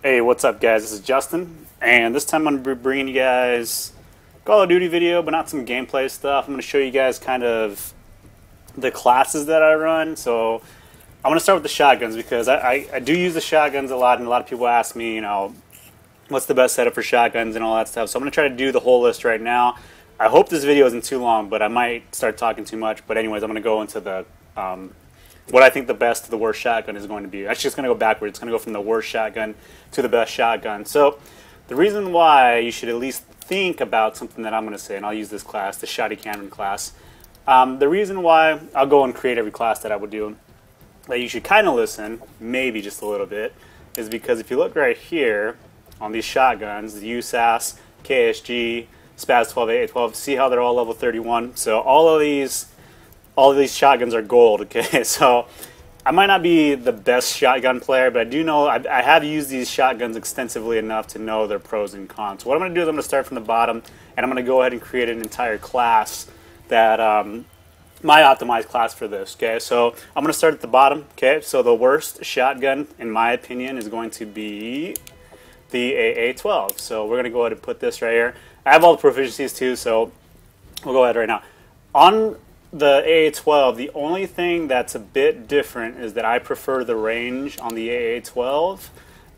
Hey, what's up guys? This is Justin, and this time I'm going to be bringing you guys Call of Duty video, but not some gameplay stuff. I'm going to show you guys kind of the classes that I run. So I'm going to start with the shotguns because I do use the shotguns a lot, and a lot of people ask me, what's the best setup for shotguns and all that stuff. So I'm going to try to do the whole list right now. I hope this video isn't too long, but I might start talking too much. But anyways, I'm going to go into the what I think the best to the worst shotgun is going to be. Actually, it's going to go backwards. It's going to go from the worst shotgun to the best shotgun. So the reason why you should at least think about something that I'm going to say, and I'll use this class, the Shotty Cannon class. The reason why I'll go and create every class that I would do, that you should kind of listen, maybe just a little bit, is because if you look right here on these shotguns, the USAS, KSG, KSG-12, AA-12, see how they're all level 31? So all of these shotguns are gold, okay? So I might not be the best shotgun player, but I do know I have used these shotguns extensively enough to know their pros and cons. So what I'm going to do is I'm going to start from the bottom, and I'm going to go ahead and create an entire class that, my optimized class for this, okay? So I'm going to start at the bottom, okay? So the worst shotgun, in my opinion, is going to be the AA-12. So we're going to go ahead and put this right here. I have all the proficiencies too, so we'll go ahead right now. On the AA-12, the only thing that's a bit different is that I prefer the range on the AA-12,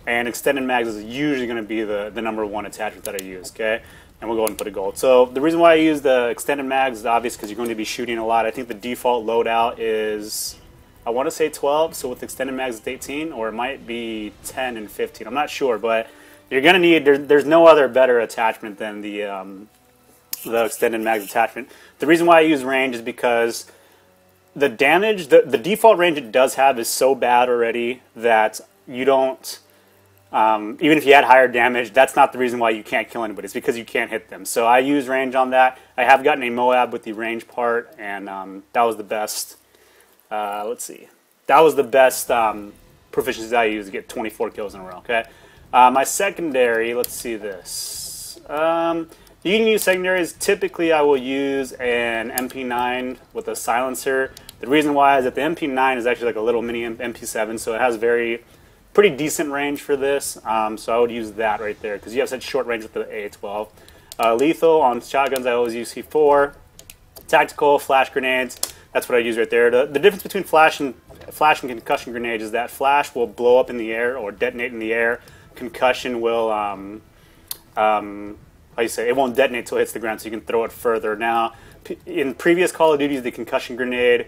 and extended mags is usually going to be the number one attachment that I use, okay? And we'll go ahead and put a gold. So the reason why I use the extended mags is obvious because you're going to be shooting a lot. I think the default loadout is, I want to say 12, so with extended mags it's 18, or it might be 10 and 15. I'm not sure, but you're going to need, there's no other better attachment than the extended mags attachment. The reason why I use range is because the damage, the default range it does have is so bad already that you don't, even if you had higher damage, that's not the reason why you can't kill anybody. It's because you can't hit them. So I use range on that. I have gotten a Moab with the range part, and that was the best, let's see, that was the best proficiency I used to get 24 kills in a row, okay? My secondary, let's see this. You can use secondaries. Typically, I will use an MP9 with a silencer. The reason why is that the MP9 is actually like a little mini MP7, so it has pretty decent range for this. So I would use that right there because you have such short range with the AA-12. Lethal on shotguns, I always use C4. Tactical, flash grenades, that's what I use right there. The difference between flash and concussion grenades is that flash will blow up in the air or detonate in the air. Concussion will, how you say, it won't detonate until it hits the ground, so you can throw it further. Now, in previous Call of Duties, the concussion grenade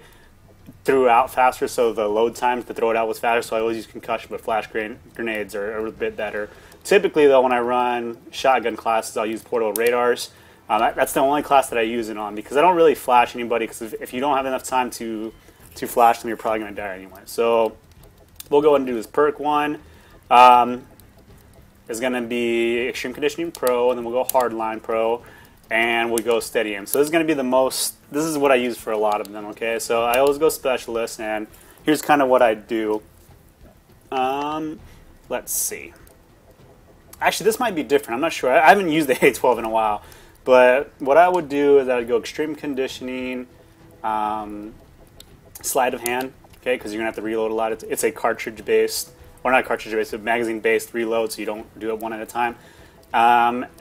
threw out faster, so the load times to throw it out was faster, so I always use concussion, but flash grenades are a bit better. Typically, though, when I run shotgun classes, I'll use portable radars. That's the only class that I use it on, because I don't really flash anybody, because if you don't have enough time to flash them, you're probably going to die anyway. So we'll go ahead and do this. Perk 1 is going to be Extreme Conditioning Pro, and then we'll go Hardline Pro, and we'll go Steady Aim. So this is going to be the most, this is what I use for a lot of them, okay? So I always go Specialist, and here's kind of what I do. Let's see. Actually, this might be different. I'm not sure. I haven't used the AA-12 in a while. But what I would do is I would go Extreme Conditioning, Sleight of Hand, okay, because you're going to have to reload a lot. It's a cartridge-based, or not cartridge-based, but magazine-based reload, so you don't do it one at a time.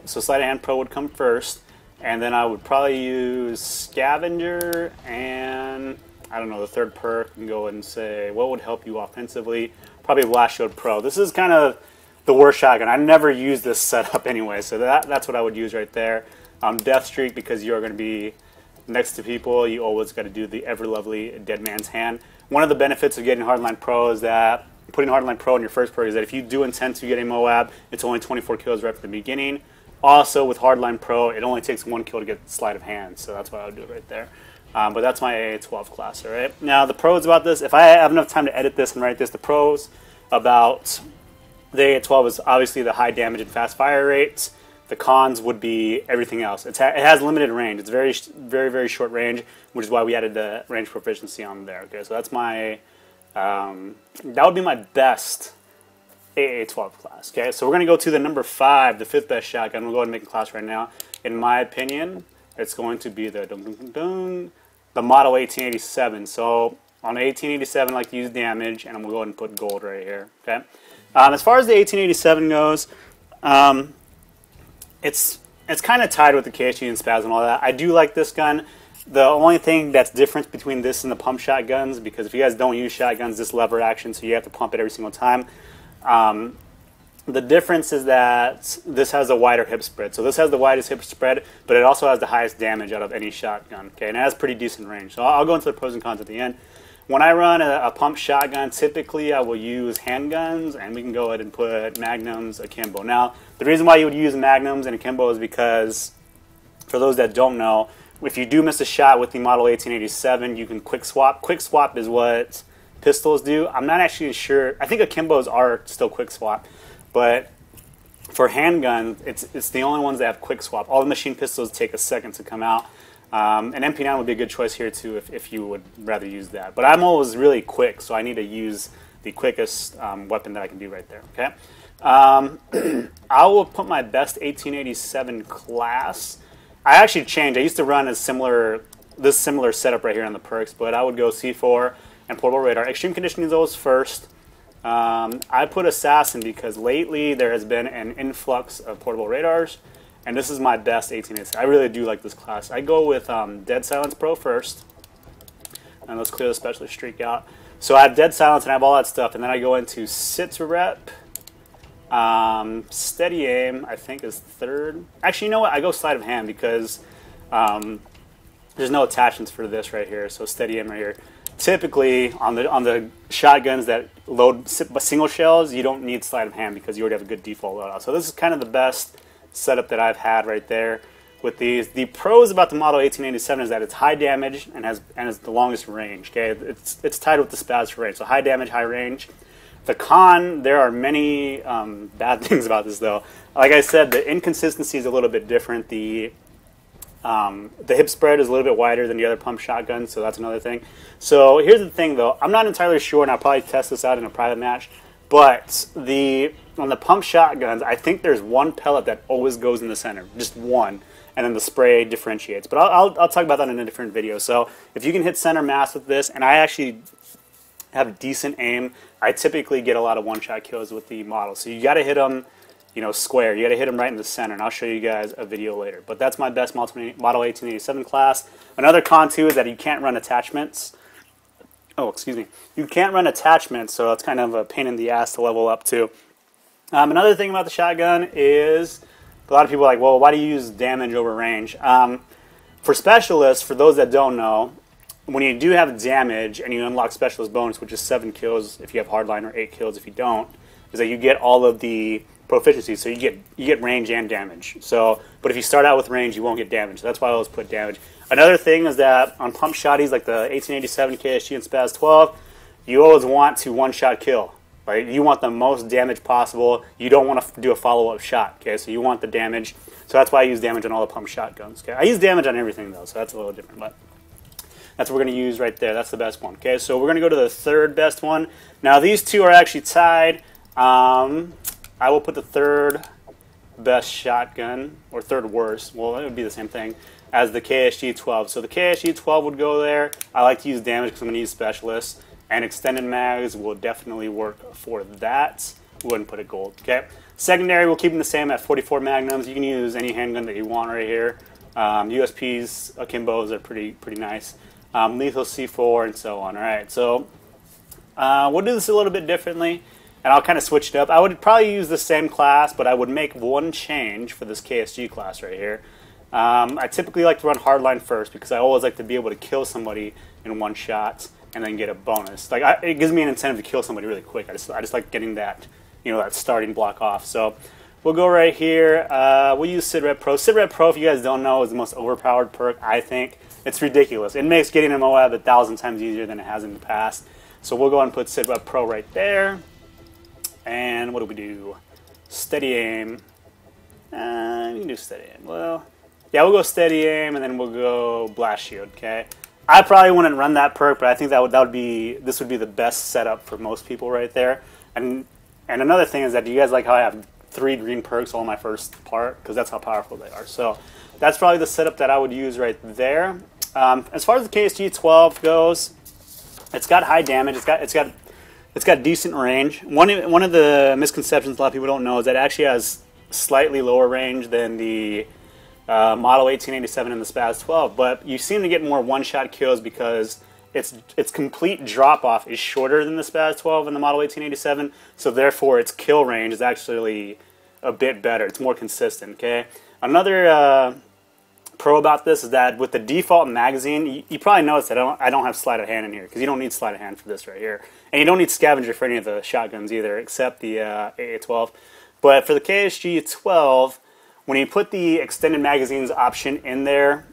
So Sleight of Hand Pro would come first, and then I would probably use Scavenger, and I don't know, the third perk, and go and say, what would help you offensively? Probably Blast Shield Pro. This is kind of the worst shotgun. I never use this setup anyway, so that's what I would use right there. Death Streak, because you're going to be next to people, you always got to do the ever lovely Dead Man's Hand. One of the benefits of getting Hardline Pro is that putting Hardline Pro in your first perk is that if you do intend to get a Moab, it's only 24 kills right from the beginning. Also, with Hardline Pro, it only takes 1 kill to get Sleight of Hand, so that's what I would do right there. But that's my AA-12 class, all right? Now, the pros about this, if I have enough time to edit this and write this, the pros about the AA-12 is obviously the high damage and fast fire rates. The cons would be everything else. It has limited range. It's very, very short range, which is why we added the range proficiency on there. Okay, so that's my, that would be my best AA-12 class. Okay, so we're going to go to the number 5, the 5th best shotgun. We'll go ahead and make a class right now. In my opinion, it's going to be the Model 1887. So on 1887, I like to use damage, and I'm going to go ahead and put gold right here. Okay. As far as the 1887 goes, it's kind of tied with the KSG and Spaz and all that. I do like this gun. The only thing that's different between this and the pump shotguns, because if you guys don't use shotguns, this lever action, so you have to pump it every single time. The difference is that this has a wider hip spread. So this has the widest hip spread, but it also has the highest damage out of any shotgun. Okay, and it has pretty decent range. So I'll go into the pros and cons at the end. When I run a pump shotgun, typically I will use handguns, and we can go ahead and put magnums akimbo. Now, the reason why you would use magnums and akimbo is because, for those that don't know, if you do miss a shot with the model 1887, you can quick swap. Quick swap is what pistols do. I'm not actually sure. I think akimbos are still quick swap. But for handguns, it's the only ones that have quick swap. All the machine pistols take a second to come out. And MP9 would be a good choice here too if you would rather use that. But I'm always really quick, so I need to use the quickest weapon that I can do right there. Okay. I will put my best 1887 class. I actually changed. I used to run this similar setup right here on the perks, but I would go C4 and portable radar. Extreme conditioning those first. I put Assassin because lately there has been an influx of portable radars, and this is my best 1887. I really do like this class. I go with Dead Silence Pro first, and let's clear the specialist streak out. So I have Dead Silence and I have all that stuff, and then I go into Sit to Rep. Steady Aim, I think, is third. Actually, you know what? I go Sleight of Hand because there's no attachments for this right here, so Steady Aim right here. Typically, on the shotguns that load single shells, you don't need sleight of hand because you already have a good default loadout. So this is kind of the best setup that I've had right there with these. The pros about the model 1887 is that it's high damage and has the longest range. Okay, it's tied with the Spaz for range. So high damage, high range. The con, there are many bad things about this though. Like I said, the inconsistency is a little bit different. The hip spread is a little bit wider than the other pump shotguns, so that's another thing. So here's the thing though, I'm not entirely sure, and I'll probably test this out in a private match, but on the pump shotguns, I think there's one pellet that always goes in the center, just one, and then the spray differentiates. But I'll talk about that in a different video. So if you can hit center mass with this, and I actually have decent aim, I typically get a lot of one-shot kills with the model. So you got to hit them, you know, square. You got to hit them right in the center, and I'll show you guys a video later. But that's my best model 1887 class. Another con too is that you can't run attachments. Oh, excuse me. You can't run attachments, so it's kind of a pain in the ass to level up too. Another thing about the shotgun is a lot of people are like, well, why do you use damage over range? For specialists, for those that don't know, when you do have damage and you unlock specialist bonus, which is 7 kills if you have hardline or 8 kills if you don't, is that you get all of the proficiency, so you get range and damage. So, but if you start out with range, you won't get damage. So that's why I always put damage. Another thing is that on pump shotties like the 1887 KSG and Spaz 12, you always want to one-shot kill. Right? You want the most damage possible. You don't want to do a follow-up shot. Okay, so you want the damage. So that's why I use damage on all the pump shotguns. Okay, I use damage on everything though, so that's a little different. But that's what we're going to use right there. That's the best one. Okay, so we're going to go to the third best one. Now these two are actually tied. I will put the third best shotgun, or third worst, well, it would be the same thing, as the KSG-12. So the KSG-12 would go there. I like to use damage because I'm going to use specialists, and extended mags will definitely work for that. Wouldn't put it gold. Okay. Secondary, we'll keep them the same at 44 magnums. You can use any handgun that you want right here. USPs, akimbos are pretty nice. Lethal C4 and so on. All right, so we'll do this a little bit differently. And I'll kind of switch it up. I would probably use the same class, but I would make one change for this KSG class right here. I typically like to run hardline first because I always like to be able to kill somebody in one shot and then get a bonus. Like it gives me an incentive to kill somebody really quick. I just like getting that, you know, that starting block off. So we'll go right here. We'll use Sitrep Pro. Sitrep Pro, if you guys don't know, is the most overpowered perk, I think. It's ridiculous. It makes getting a Moab 1,000 times easier than it has in the past. So we'll go ahead and put Sitrep Pro right there. And what do we do? Steady aim. You can do steady aim. Well, yeah, we'll go steady aim, and then we'll go blast shield. Okay. I probably wouldn't run that perk, but I think this would be the best setup for most people right there. And another thing is that, do you guys like how I have 3 green perks on my first part? Because that's how powerful they are. So that's probably the setup that I would use right there. As far as the KSG-12 goes, it's got high damage. It's got It's got decent range. One of the misconceptions a lot of people don't know is that it actually has slightly lower range than the Model 1887 and the SPAS-12, but you seem to get more one-shot kills because its complete drop-off is shorter than the SPAS-12 and the Model 1887, so therefore its kill range is actually a bit better. It's more consistent, okay? Another pro about this is that with the default magazine, you probably noticed that I don't have sleight of hand in here, because you don't need sleight of hand for this right here. And you don't need scavenger for any of the shotguns either, except the AA-12. But for the KSG-12, when you put the extended magazines option in there,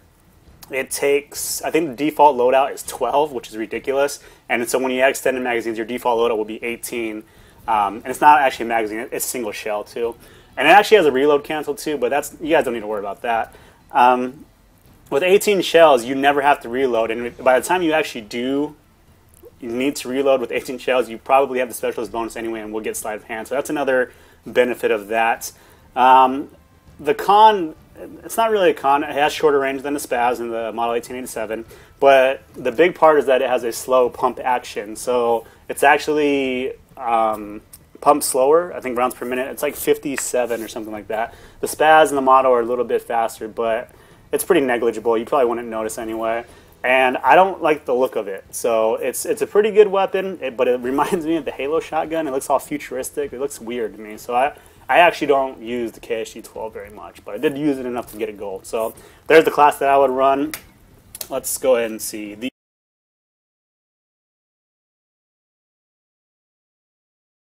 it takes, I think the default loadout is 12, which is ridiculous. And so when you add extended magazines, your default loadout will be 18. And it's not actually a magazine, it's single shell too. And it actually has a reload cancel too, but that's, you guys don't need to worry about that. With 18 shells, you never have to reload, and by the time you actually do need to reload with 18 shells, you probably have the specialist bonus anyway and will get sleight of hand. So that's another benefit of that. The con, it's not really a con. It has shorter range than the SPAS and the Model 1887, but the big part is that it has a slow pump action. So it's actually pumped slower, I think rounds per minute. It's like 57 or something like that. The SPAS and the Model are a little bit faster, but it's pretty negligible. You probably wouldn't notice anyway. And I don't like the look of it. So it's a pretty good weapon, but it reminds me of the Halo shotgun. It looks all futuristic. It looks weird to me. So I actually don't use the KSG-12 very much, but I did use it enough to get a gold. So there's the class that I would run. Let's go ahead and see.